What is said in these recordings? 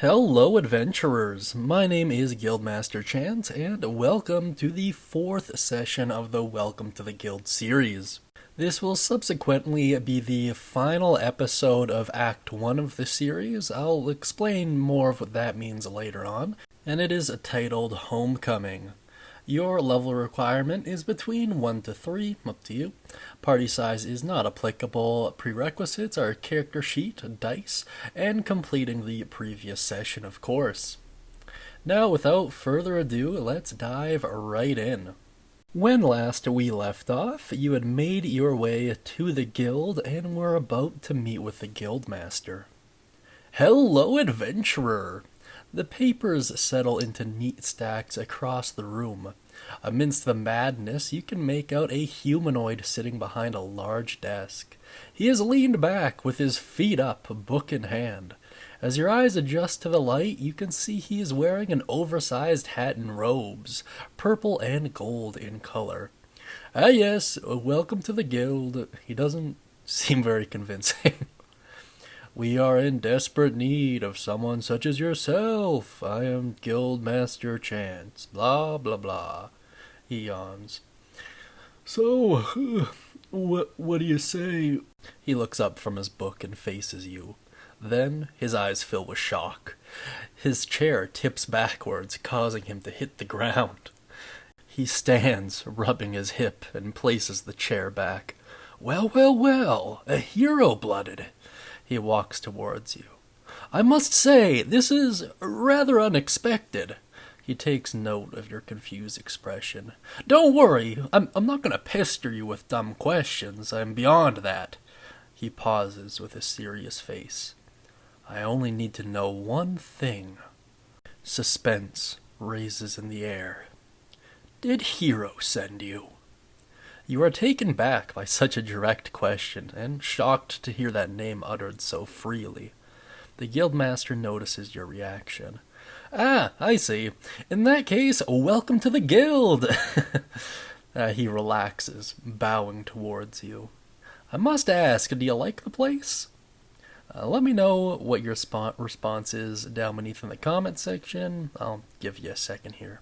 Hello, adventurers! My name is Guildmaster Chance, and welcome to the fourth session of the Welcome to the Guild series. This will subsequently be the final episode of Act 1 of the series. I'll explain more of what that means later on, and it is titled Homecoming. Your level requirement is between 1 to 3, up to you. Party size is not applicable. Prerequisites are character sheet, dice, and completing the previous session, of course. Now, without further ado, let's dive right in. When last we left off, you had made your way to the guild and were about to meet with the guildmaster. Hello, adventurer! The papers settle into neat stacks across the room. Amidst the madness, you can make out a humanoid sitting behind a large desk. He is leaned back with his feet up, book in hand. As your eyes adjust to the light, you can see he is wearing an oversized hat and robes, purple and gold in color. Ah yes, welcome to the guild. He doesn't seem very convincing. We are in desperate need of someone such as yourself. I am Guildmaster Chance. Blah, blah, blah. He yawns. So, what do you say? He looks up from his book and faces you. Then his eyes fill with shock. His chair tips backwards, causing him to hit the ground. He stands, rubbing his hip, and places the chair back. Well, a hero-blooded. He walks towards you. I must say, this is rather unexpected. He takes note of your confused expression. Don't worry, I'm not going to pester you with dumb questions. I'm beyond that. He pauses with a serious face. I only need to know one thing. Suspense raises in the air. Did Hero send you? You are taken back by such a direct question, and shocked to hear that name uttered so freely. The guildmaster notices your reaction. Ah, I see. In that case, welcome to the guild! He relaxes, bowing towards you. I must ask, do you like the place? Let me know what your response is down beneath in the comment section. I'll give you a second here.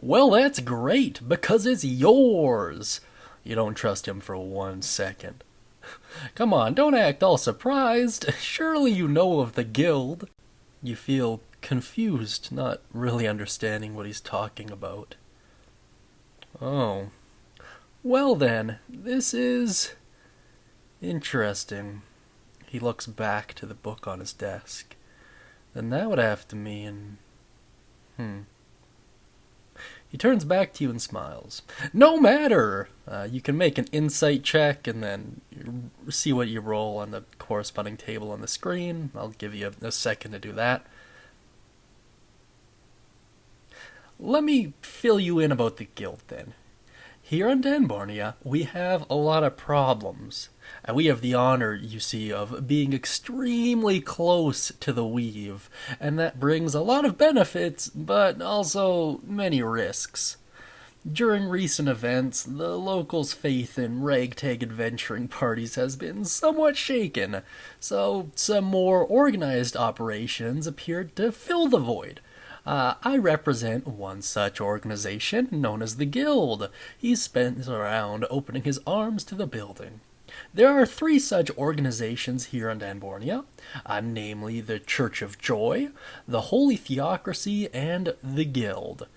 Well, that's great, because it's yours. You don't trust him for 1 second. Come on, don't act all surprised. Surely you know of the guild. You feel confused, not really understanding what he's talking about. Oh. Well then, this is interesting. He looks back to the book on his desk. Then that would have to mean... He turns back to you and smiles. No matter! You can make an insight check and then see what you roll on the corresponding table on the screen. I'll give you a second to do that. Let me fill you in about the guild then. Here in Danbornia, we have a lot of problems. And we have the honor, you see, of being extremely close to the weave, and that brings a lot of benefits, but also many risks. During recent events, the locals' faith in ragtag adventuring parties has been somewhat shaken, so some more organized operations appeared to fill the void. I represent one such organization known as the Guild. He spins around opening his arms to the building. There are 3 such organizations here in Danbornia, namely the Church of Joy, the Holy Theocracy, and the Guild.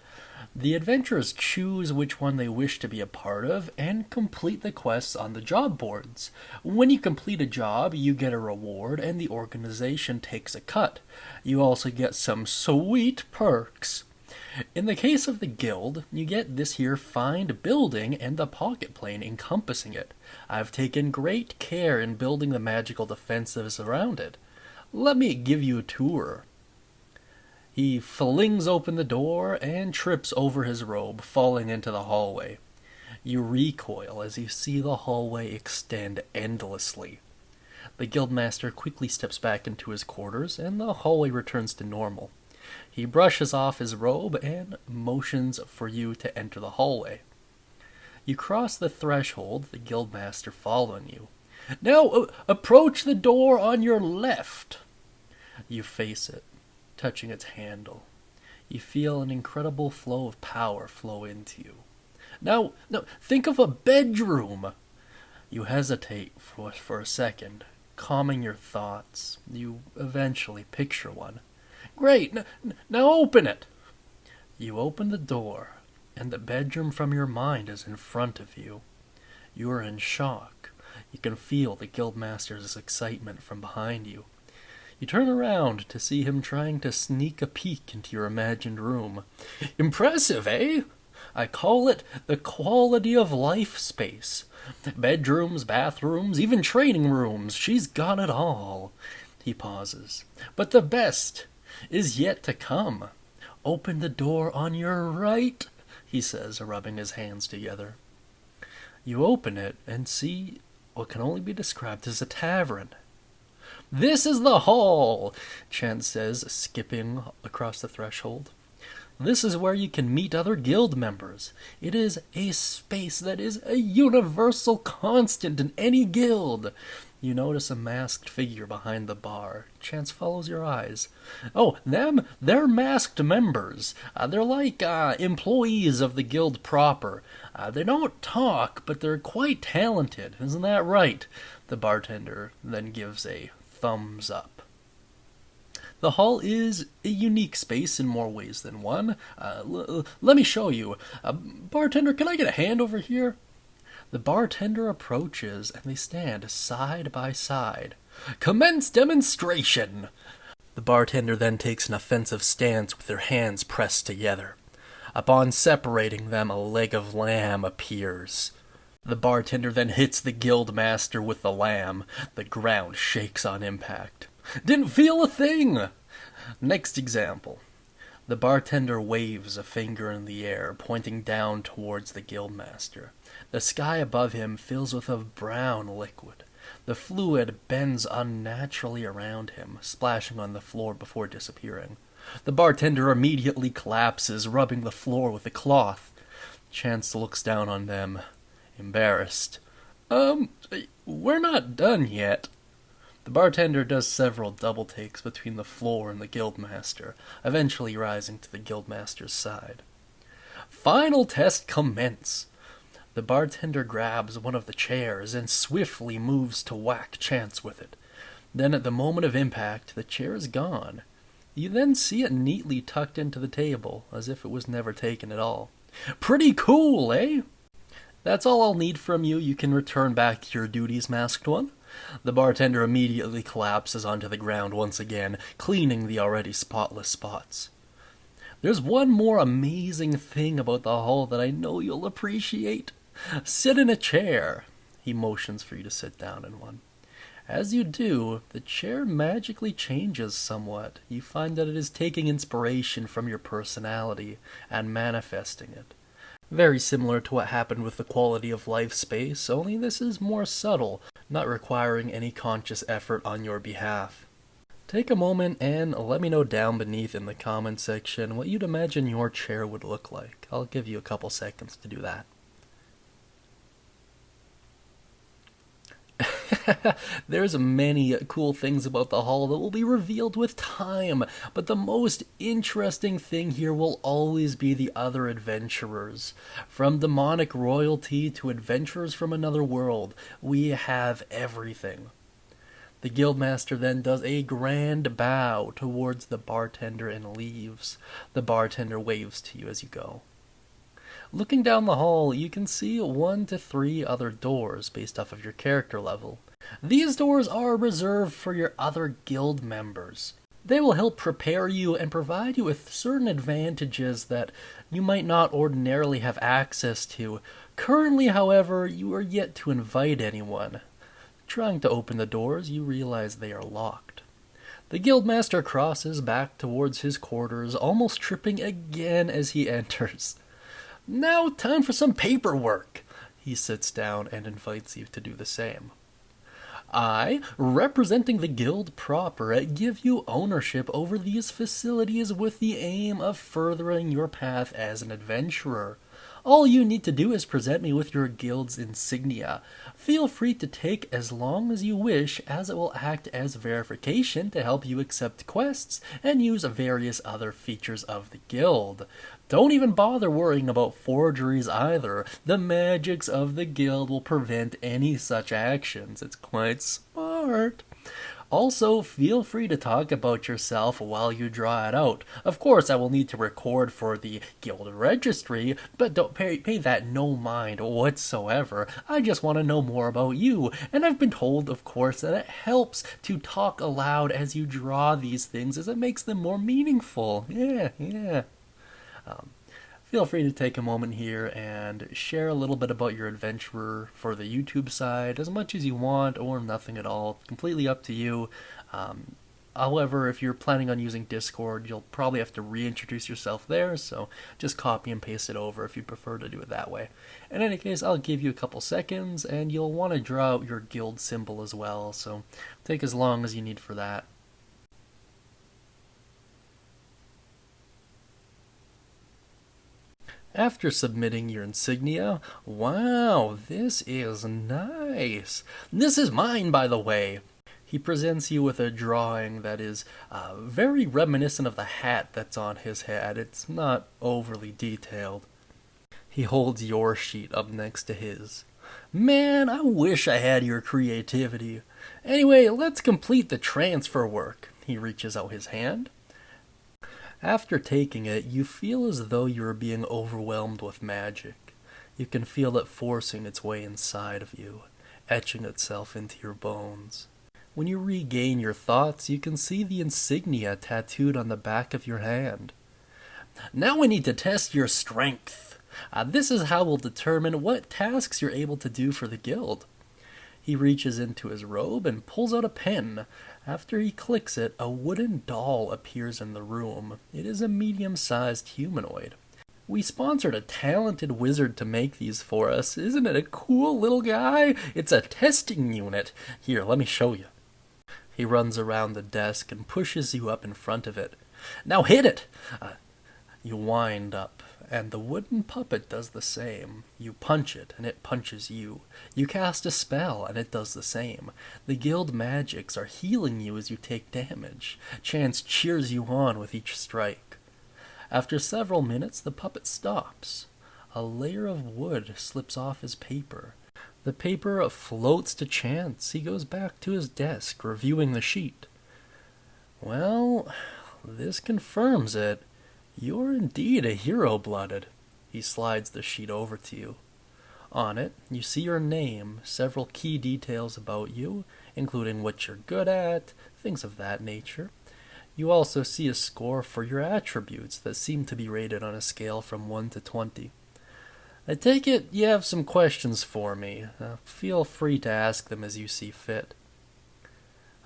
The adventurers choose which one they wish to be a part of and complete the quests on the job boards. When you complete a job, you get a reward and the organization takes a cut. You also get some sweet perks. In the case of the guild, you get this here find building and the pocket plane encompassing it. I've taken great care in building the magical defenses around it. Let me give you a tour. He flings open the door and trips over his robe, falling into the hallway. You recoil as you see the hallway extend endlessly. The guildmaster quickly steps back into his quarters, and the hallway returns to normal. He brushes off his robe and motions for you to enter the hallway. You cross the threshold, the guildmaster following you. Now approach the door on your left. You face it, touching its handle. You feel an incredible flow of power flow into you. Now, think of a bedroom. You hesitate for a second, calming your thoughts. You eventually picture one. Great, now open it. You open the door, and the bedroom from your mind is in front of you. You are in shock. You can feel the guildmaster's excitement from behind you. You turn around to see him trying to sneak a peek into your imagined room. Impressive, eh? I call it the quality of life space. Bedrooms, bathrooms, even training rooms. She's got it all. He pauses. But the best is yet to come. Open the door on your right, he says, rubbing his hands together. You open it and see what can only be described as a tavern. This is the hall, Chance says, skipping across the threshold. This is where you can meet other guild members. It is a space that is a universal constant in any guild. You notice a masked figure behind the bar. Chance follows your eyes. Oh, they're masked members. They're like employees of the guild proper. They don't talk, but they're quite talented. Isn't that right? The bartender then gives a thumbs up. The hall is a unique space in more ways than one. Let me show you. Bartender, can I get a hand over here? The bartender approaches, and they stand side by side. Commence demonstration! The bartender then takes an offensive stance with their hands pressed together. Upon separating them, a leg of lamb appears. The bartender then hits the guildmaster with the lamb. The ground shakes on impact. Didn't feel a thing! Next example. The bartender waves a finger in the air, pointing down towards the guildmaster. The sky above him fills with a brown liquid. The fluid bends unnaturally around him, splashing on the floor before disappearing. The bartender immediately collapses, rubbing the floor with a cloth. Chance looks down on them, embarrassed. We're not done yet. The bartender does several double takes between the floor and the guildmaster, eventually rising to the guildmaster's side. Final test commence. The bartender grabs one of the chairs and swiftly moves to whack Chance with it. Then at the moment of impact, the chair is gone. You then see it neatly tucked into the table, as if it was never taken at all. Pretty cool, eh? That's all I'll need from you. You can return back to your duties, Masked One. The bartender immediately collapses onto the ground once again, cleaning the already spotless spots. There's one more amazing thing about the hall that I know you'll appreciate. Sit in a chair. He motions for you to sit down in one. As you do, the chair magically changes somewhat. You find that it is taking inspiration from your personality and manifesting it. Very similar to what happened with the quality of life space, only this is more subtle, not requiring any conscious effort on your behalf. Take a moment and let me know down beneath in the comment section what you'd imagine your chair would look like. I'll give you a couple seconds to do that. There's many cool things about the hall that will be revealed with time, but the most interesting thing here will always be the other adventurers. From demonic royalty to adventurers from another world, we have everything. The guildmaster then does a grand bow towards the bartender and leaves. The bartender waves to you as you go. Looking down the hall, you can see 1 to 3 other doors based off of your character level. These doors are reserved for your other guild members. They will help prepare you and provide you with certain advantages that you might not ordinarily have access to. Currently, however, you are yet to invite anyone. Trying to open the doors, you realize they are locked. The guildmaster crosses back towards his quarters, almost tripping again as he enters. Now, time for some paperwork. He sits down and invites you to do the same. I, representing the guild proper, give you ownership over these facilities with the aim of furthering your path as an adventurer. All you need to do is present me with your guild's insignia. Feel free to take as long as you wish, as it will act as verification to help you accept quests and use various other features of the guild. Don't even bother worrying about forgeries either. The magics of the guild will prevent any such actions. It's quite smart. Also, feel free to talk about yourself while you draw it out. Of course, I will need to record for the guild registry, but don't pay that no mind whatsoever. I just want to know more about you, and I've been told, of course, that it helps to talk aloud as you draw these things, as it makes them more meaningful. Yeah. Feel free to take a moment here and share a little bit about your adventure for the YouTube side, as much as you want, or nothing at all. Completely up to you. However, if you're planning on using Discord, you'll probably have to reintroduce yourself there, so just copy and paste it over if you prefer to do it that way. In any case, I'll give you a couple seconds, and you'll want to draw out your guild symbol as well, so take as long as you need for that. After submitting your insignia, wow, this is nice. This is mine, by the way. He presents you with a drawing that is very reminiscent of the hat that's on his head. It's not overly detailed. He holds your sheet up next to his. Man, I wish I had your creativity. Anyway, let's complete the transfer work. He reaches out his hand. After taking it, you feel as though you are being overwhelmed with magic. You can feel it forcing its way inside of you, etching itself into your bones. When you regain your thoughts, you can see the insignia tattooed on the back of your hand. Now we need to test your strength. This is how we'll determine what tasks you're able to do for the guild. He reaches into his robe and pulls out a pen. After he clicks it, a wooden doll appears in the room. It is a medium-sized humanoid. We sponsored a talented wizard to make these for us. Isn't it a cool little guy? It's a testing unit. Here, let me show you. He runs around the desk and pushes you up in front of it. Now hit it! You wind up, and the wooden puppet does the same. You punch it, and it punches you. You cast a spell, and it does the same. The guild magics are healing you as you take damage. Chance cheers you on with each strike. After several minutes, the puppet stops. A layer of wood slips off his paper. The paper floats to Chance. He goes back to his desk, reviewing the sheet. Well, this confirms it. You're indeed a hero-blooded. He slides the sheet over to you. On it, you see your name, several key details about you, including what you're good at, things of that nature. You also see a score for your attributes that seem to be rated on a scale from 1 to 20. I take it you have some questions for me. Feel free to ask them as you see fit.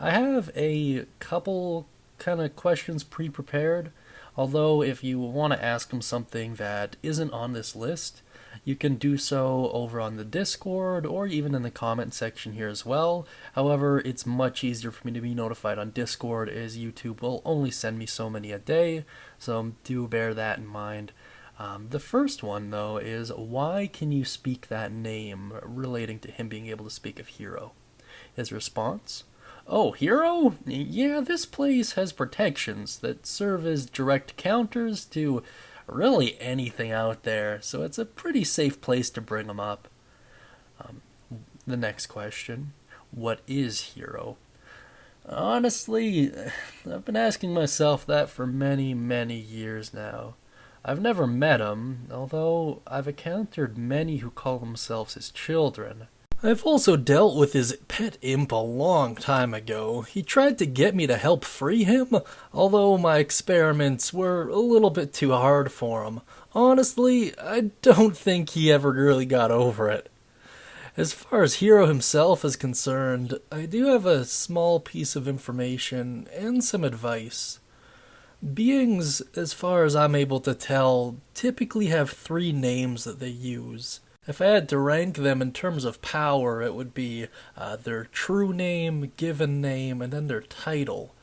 I have a couple kind of questions pre-prepared. Although, if you want to ask him something that isn't on this list, you can do so over on the Discord or even in the comment section here as well. However, it's much easier for me to be notified on Discord, as YouTube will only send me so many a day, so do bear that in mind. The first one, though, is why can you speak that name, relating to him being able to speak of Hero? His response: oh, Hero? Yeah, this place has protections that serve as direct counters to really anything out there, so it's a pretty safe place to bring them up. The next question: what is Hero? Honestly, I've been asking myself that for many, many years now. I've never met him, although I've encountered many who call themselves his children. I've also dealt with his pet imp a long time ago. He tried to get me to help free him, although my experiments were a little bit too hard for him. Honestly, I don't think he ever really got over it. As far as Hero himself is concerned, I do have a small piece of information and some advice. Beings, as far as I'm able to tell, typically have 3 names that they use. If I had to rank them in terms of power, it would be their true name, given name, and then their title.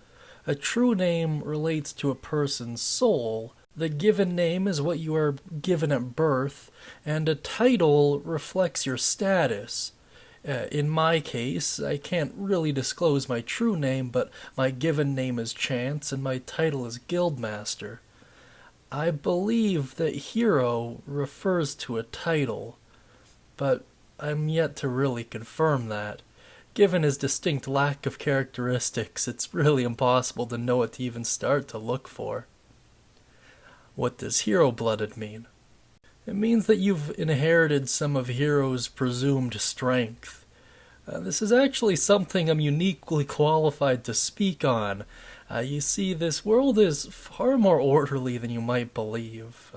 A true name relates to a person's soul, The given name is what you are given at birth, and a title reflects your status. In my case, I can't really disclose my true name, but my given name is Chance, and my title is Guildmaster. I believe that hero refers to a title, but I'm yet to really confirm that. Given his distinct lack of characteristics, it's really impossible to know what to even start to look for. What does hero-blooded mean? It means that you've inherited some of Hero's presumed strength. This is actually something I'm uniquely qualified to speak on. You see, this world is far more orderly than you might believe.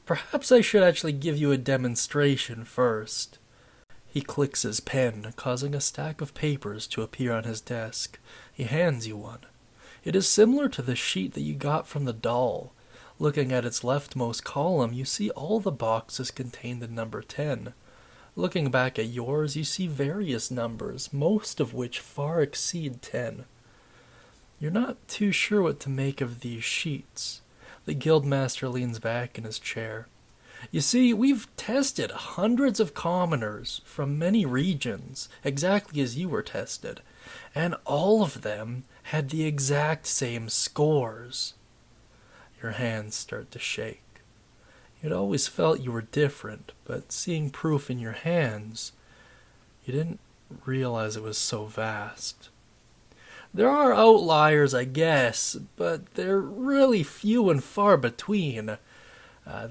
Perhaps I should actually give you a demonstration first. He clicks his pen, causing a stack of papers to appear on his desk. He hands you one. It is similar to the sheet that you got from the doll. Looking at its leftmost column, you see all the boxes contained in number 10. Looking back at yours, you see various numbers, most of which far exceed 10. You're not too sure what to make of these sheets. The guildmaster leans back in his chair. You see, we've tested hundreds of commoners from many regions, exactly as you were tested, and all of them had the exact same scores. Your hands start to shake. You'd always felt you were different, but seeing proof in your hands, you didn't realize it was so vast. There are outliers, I guess, but they're really few and far between.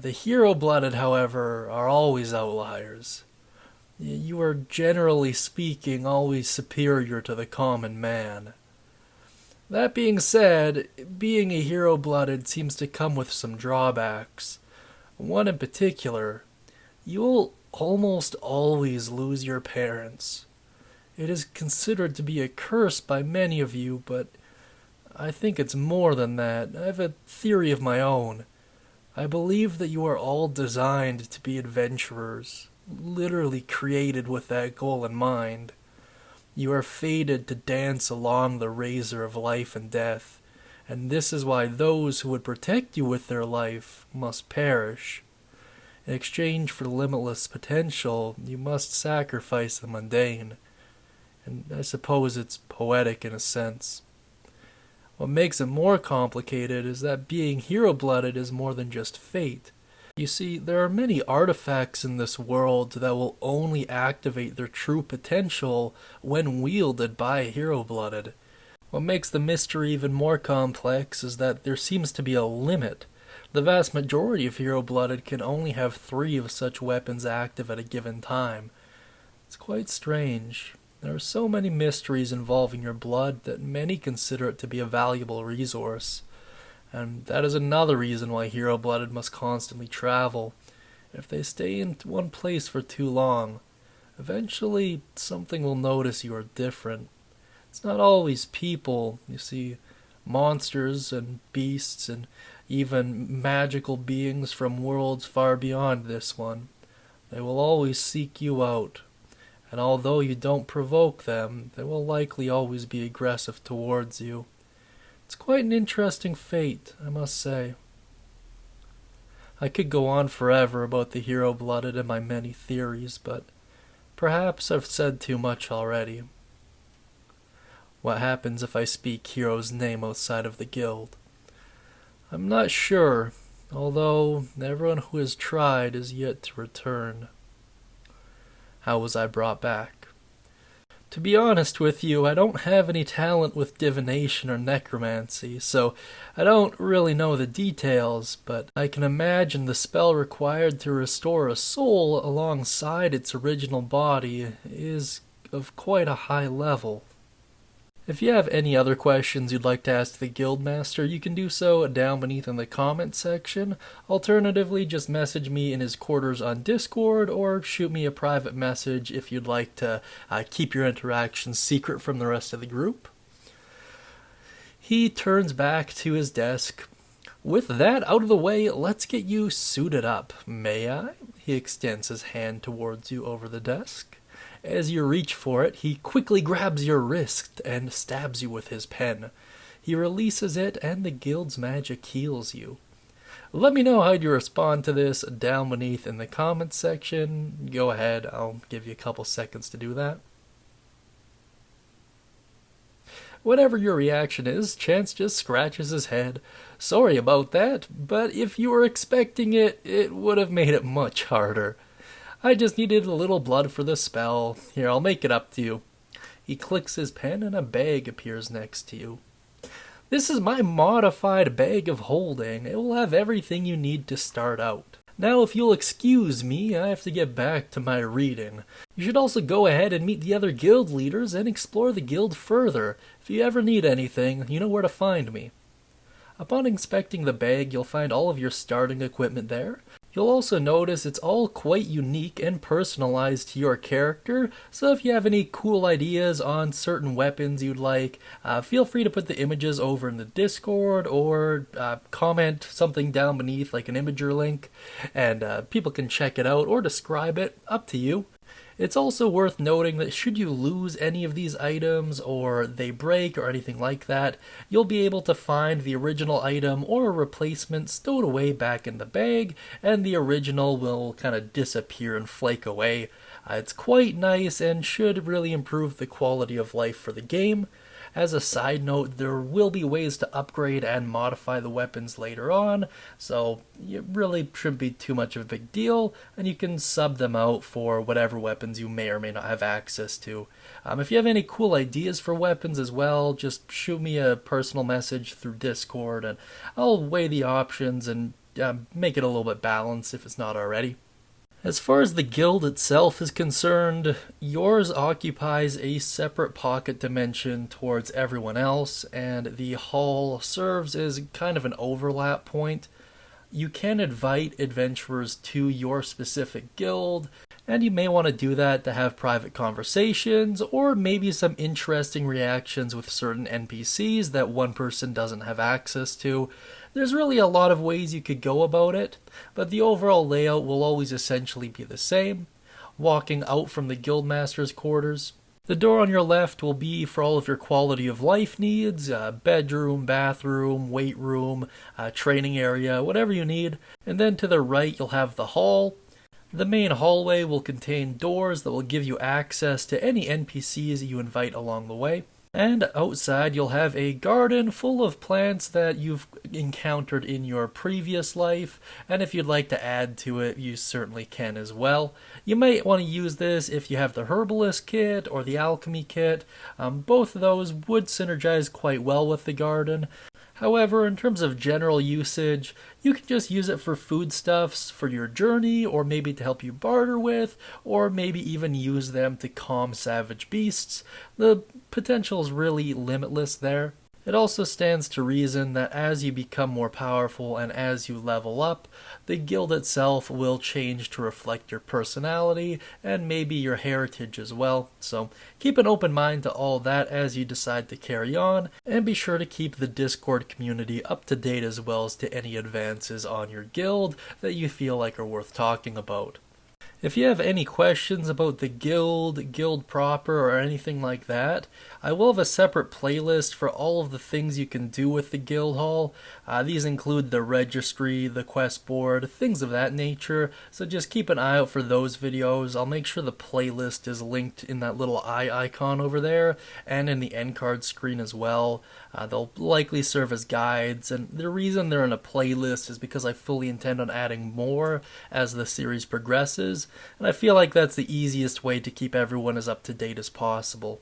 The hero-blooded, however, are always outliers. You are, generally speaking, always superior to the common man. That being said, being a hero-blooded seems to come with some drawbacks. One in particular, you'll almost always lose your parents. It is considered to be a curse by many of you, but I think it's more than that. I have a theory of my own. I believe that you are all designed to be adventurers, literally created with that goal in mind. You are fated to dance along the razor of life and death, and this is why those who would protect you with their life must perish. In exchange for limitless potential, you must sacrifice the mundane. And I suppose it's poetic in a sense. What makes it more complicated is that being hero-blooded is more than just fate. You see, there are many artifacts in this world that will only activate their true potential when wielded by a hero-blooded. What makes the mystery even more complex is that there seems to be a limit. The vast majority of hero-blooded can only have 3 of such weapons active at a given time. It's quite strange. There are so many mysteries involving your blood that many consider it to be a valuable resource. And that is another reason why hero-blooded must constantly travel. If they stay in one place for too long, eventually something will notice you are different. It's not always people, you see, monsters and beasts and even magical beings from worlds far beyond this one. They will always seek you out. And although you don't provoke them, they will likely always be aggressive towards you. It's quite an interesting fate, I must say. I could go on forever about the hero-blooded and my many theories, but perhaps I've said too much already. What happens if I speak Hero's name outside of the guild? I'm not sure, although everyone who has tried is yet to return. How was I brought back? To be honest with you, I don't have any talent with divination or necromancy, so I don't really know the details, but I can imagine the spell required to restore a soul alongside its original body is of quite a high level. If you have any other questions you'd like to ask the Guildmaster, you can do so down beneath in the comments section. Alternatively, just message me in his quarters on Discord, or shoot me a private message if you'd like to keep your interactions secret from the rest of the group. He turns back to his desk. With that out of the way, let's get you suited up, may I? He extends his hand towards you over the desk. As you reach for it, he quickly grabs your wrist and stabs you with his pen. He releases it, and the guild's magic heals you. Let me know how you respond to this down beneath in the comments section. Go ahead, I'll give you a couple seconds to do that. Whatever your reaction is, Chance just scratches his head. Sorry about that, but if you were expecting it, it would have made it much harder. I just needed a little blood for the spell. Here, I'll make it up to you. He clicks his pen and a bag appears next to you. This is my modified bag of holding. It will have everything you need to start out. Now, if you'll excuse me, I have to get back to my reading. You should also go ahead and meet the other guild leaders and explore the guild further. If you ever need anything, you know where to find me. Upon inspecting the bag, you'll find all of your starting equipment there. You'll also notice it's all quite unique and personalized to your character, so if you have any cool ideas on certain weapons you'd like, feel free to put the images over in the Discord or comment something down beneath like an imager link, and people can check it out or describe it, up to you. It's also worth noting that should you lose any of these items or they break or anything like that, you'll be able to find the original item or a replacement stowed away back in the bag, and the original will kind of disappear and flake away. It's quite nice and should really improve the quality of life for the game. As a side note, there will be ways to upgrade and modify the weapons later on, so it really shouldn't be too much of a big deal, and you can sub them out for whatever weapons you may or may not have access to. If you have any cool ideas for weapons as well, just shoot me a personal message through Discord, and I'll weigh the options and make it a little bit balanced if it's not already. As far as the guild itself is concerned, yours occupies a separate pocket dimension towards everyone else, and the hall serves as kind of an overlap point. You can invite adventurers to your specific guild, and you may want to do that to have private conversations, or maybe some interesting reactions with certain NPCs that one person doesn't have access to. There's really a lot of ways you could go about it, but the overall layout will always essentially be the same. Walking out from the guildmaster's quarters, the door on your left will be for all of your quality of life needs, bedroom, bathroom, weight room, training area, whatever you need. And then to the right you'll have the hall. The main hallway will contain doors that will give you access to any NPCs you invite along the way. And outside you'll have a garden full of plants that you've encountered in your previous life, and if you'd like to add to it, you certainly can as well. You might want to use this if you have the herbalist kit or the alchemy kit. Both of those would synergize quite well with the garden. However, in terms of general usage, you can just use it for foodstuffs for your journey, or maybe to help you barter with, or maybe even use them to calm savage beasts. The potential is really limitless there. It also stands to reason that as you become more powerful and as you level up, the guild itself will change to reflect your personality and maybe your heritage as well. So keep an open mind to all that as you decide to carry on, and be sure to keep the Discord community up to date as well as to any advances on your guild that you feel like are worth talking about. If you have any questions about the guild proper, or anything like that, I will have a separate playlist for all of the things you can do with the guild hall. These include the registry, the quest board, things of that nature, so just keep an eye out for those videos. I'll make sure the playlist is linked in that little eye icon over there, and in the end card screen as well. They'll likely serve as guides, and the reason they're in a playlist is because I fully intend on adding more as the series progresses, and I feel like that's the easiest way to keep everyone as up to date as possible.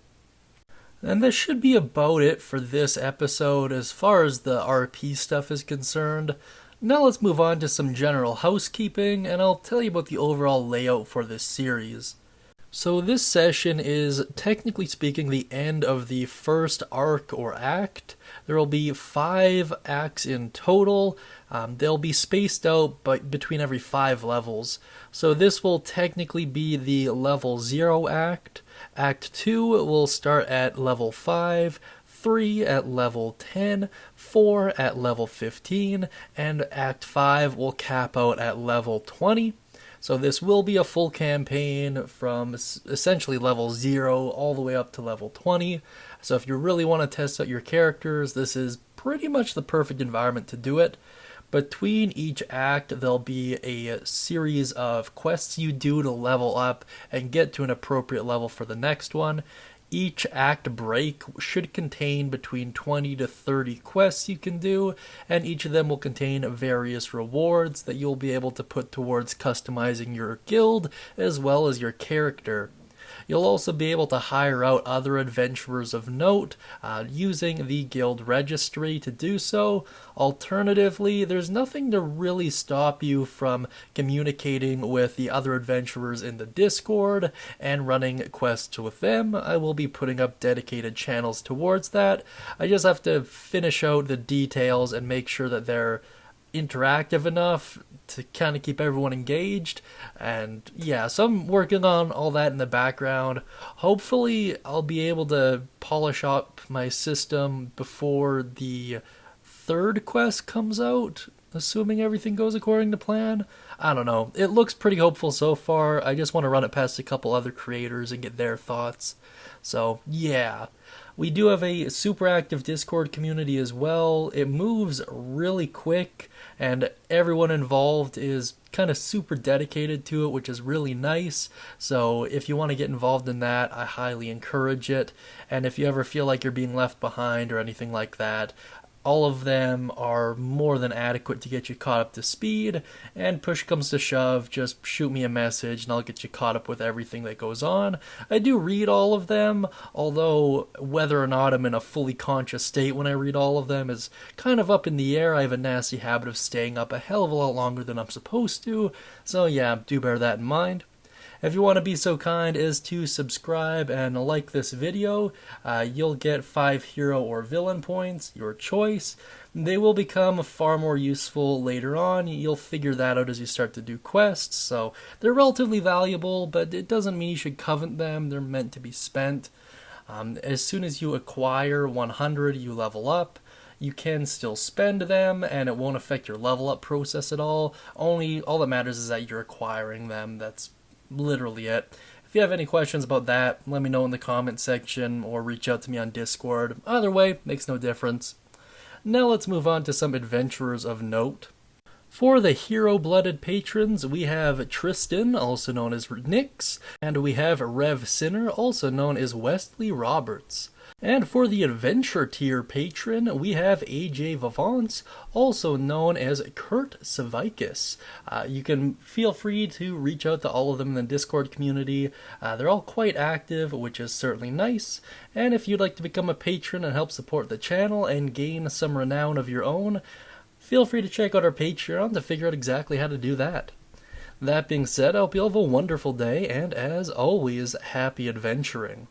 And this should be about it for this episode as far as the RP stuff is concerned. Now let's move on to some general housekeeping, and I'll tell you about the overall layout for this series. So this session is, technically speaking, the end of the first arc or act. There will be 5 acts in total. They'll be spaced out between every 5 levels. So this will technically be the level 0 act. Act 2 will start at level 5, 3 at level 10, 4 at level 15, and Act 5 will cap out at level 20. So this will be a full campaign from essentially level 0 all the way up to level 20. So if you really want to test out your characters, this is pretty much the perfect environment to do it. Between each act, there'll be a series of quests you do to level up and get to an appropriate level for the next one. Each act break should contain between 20 to 30 quests you can do, and each of them will contain various rewards that you'll be able to put towards customizing your guild as well as your character. You'll also be able to hire out other adventurers of note using the guild registry to do so. Alternatively, there's nothing to really stop you from communicating with the other adventurers in the Discord and running quests with them. I will be putting up dedicated channels towards that. I just have to finish out the details and make sure that they're interactive enough to kind of keep everyone engaged. And yeah, so I'm working on all that in the background. Hopefully I'll be able to polish up my system before the third quest comes out, assuming everything goes according to plan. I don't know, it looks pretty hopeful so far. I just want to run it past a couple other creators and get their thoughts. So yeah, we do have a super active Discord community as well. It moves really quick, and everyone involved is kind of super dedicated to it, which is really nice. So if you want to get involved in that, I highly encourage it. And if you ever feel like you're being left behind or anything like that, all of them are more than adequate to get you caught up to speed, and push comes to shove, just shoot me a message and I'll get you caught up with everything that goes on. I do read all of them, although whether or not I'm in a fully conscious state when I read all of them is kind of up in the air. I have a nasty habit of staying up a hell of a lot longer than I'm supposed to, so yeah, do bear that in mind. If you want to be so kind as to subscribe and like this video, you'll get 5 hero or villain points, your choice. They will become far more useful later on. You'll figure that out as you start to do quests, so they're relatively valuable, but it doesn't mean you should covet them. They're meant to be spent. As soon as you acquire 100, you level up. You can still spend them, and it won't affect your level up process at all. All that matters is that you're acquiring them. That's literally it. If you have any questions about that, let me know in the comment section or reach out to me on Discord. Either way, makes no difference. Now let's move on to some adventurers of note. For the hero-blooded patrons, we have Tristan, also known as Nyx, and we have Rev Sinner, also known as Wesley Roberts. And for the adventure tier patron, we have AJ Vavance, also known as Kurt Savikis. You can feel free to reach out to all of them in the Discord community. They're all quite active, which is certainly nice. And if you'd like to become a patron and help support the channel and gain some renown of your own, feel free to check out our Patreon to figure out exactly how to do that. That being said, I hope you all have a wonderful day, and as always, happy adventuring.